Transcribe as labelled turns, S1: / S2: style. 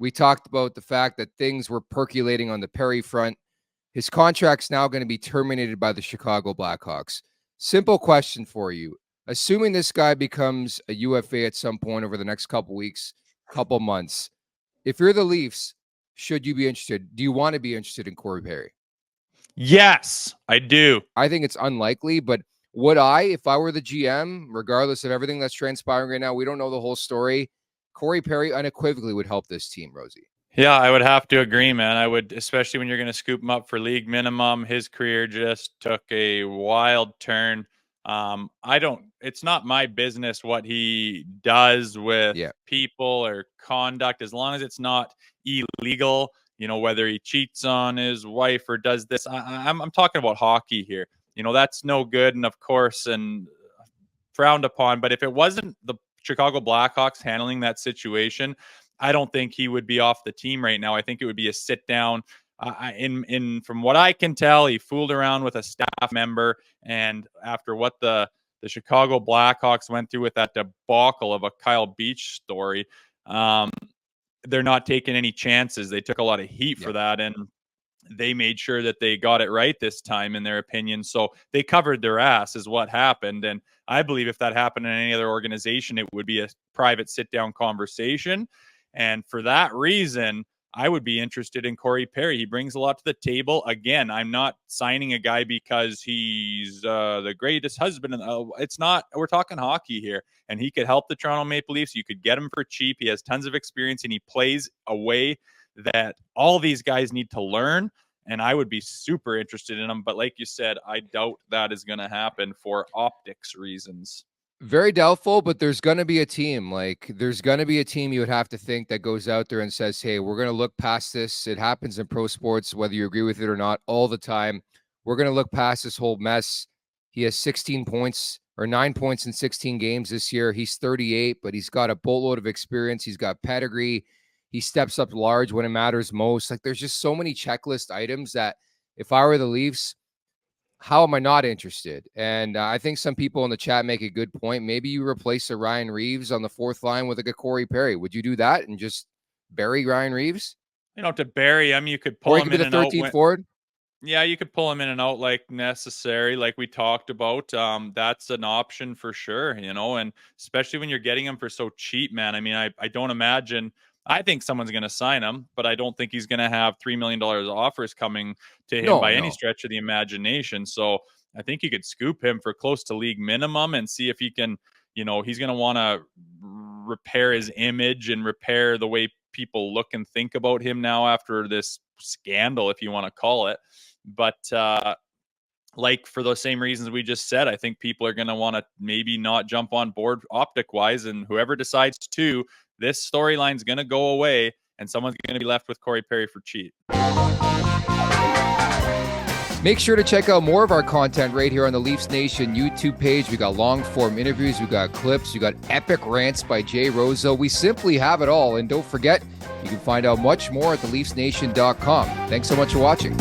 S1: We talked about the fact that things were percolating on the Perry front. His contract's now going to be terminated by the Chicago Blackhawks. Simple question for you. Assuming this guy becomes a UFA at some point over the next couple weeks, couple months, if you're the Leafs, should you be interested? Do you want to be interested in Corey Perry?
S2: Yes, I do.
S1: I think it's unlikely, but would I, if I were the GM, regardless of everything that's transpiring right now, we don't know the whole story, Corey Perry unequivocally would help this team, Rosie.
S2: Yeah, I would have to agree, man. I would, especially when you're going to scoop him up for league minimum. His career just took a wild turn. It's not my business what he does with people or conduct, as long as it's not illegal, whether he cheats on his wife or does this. I'm talking about hockey here. That's no good. And of course, and frowned upon, but if it wasn't the Chicago Blackhawks handling that situation, I don't think he would be off the team right now. I think it would be a sit down. From what I can tell, he fooled around with a staff member, and after what the Chicago Blackhawks went through with that debacle of a Kyle Beach story, they're not taking any chances. They took a lot of heat for that, and they made sure that they got it right this time, in their opinion. So they covered their ass is what happened. And I believe if that happened in any other organization, it would be a private sit-down conversation. And for that reason, I would be interested in Corey Perry. He brings a lot to the table. Again, I'm not signing a guy because he's the greatest husband. It's not. We're talking hockey here. And he could help the Toronto Maple Leafs. You could get him for cheap. He has tons of experience, and he plays a way that all these guys need to learn. And I would be super interested in him. But like you said, I doubt that is going to happen for optics reasons.
S1: Very doubtful, but there's going to be a team. There's going to be a team you would have to think that goes out there and says, hey, we're going to look past this. It happens in pro sports, whether you agree with it or not, all the time. We're going to look past this whole mess. He has 16 points or 9 points in 16 games this year. He's 38, but he's got a boatload of experience. He's got pedigree. He steps up large when it matters most. There's just so many checklist items that if I were the Leafs, how am I not interested? And I think some people in the chat make a good point. Maybe you replace a Ryan Reeves on the fourth line with a Corey Perry. Would you do that and just bury Ryan Reeves?
S2: To bury him, you could pull him in and out. Or he could be the 13th forward?
S1: Yeah,
S2: you could pull him in and out like necessary, like we talked about. That's an option for sure, and especially when you're getting him for so cheap, man. I mean, I don't imagine. I think someone's going to sign him, but I don't think he's going to have $3 million offers coming to him by any stretch of the imagination. So I think you could scoop him for close to league minimum and see if he can, he's going to want to repair his image and repair the way people look and think about him now after this scandal, if you want to call it. But for those same reasons we just said, I think people are going to want to maybe not jump on board optic wise, and whoever decides to, this storyline's going to go away, and someone's going to be left with Corey Perry for cheap.
S1: Make sure to check out more of our content right here on the Leafs Nation YouTube page. We got long-form interviews, we got clips, we got epic rants by Jay Rosehill. We simply have it all. And don't forget, you can find out much more at theleafsnation.com. Thanks so much for watching.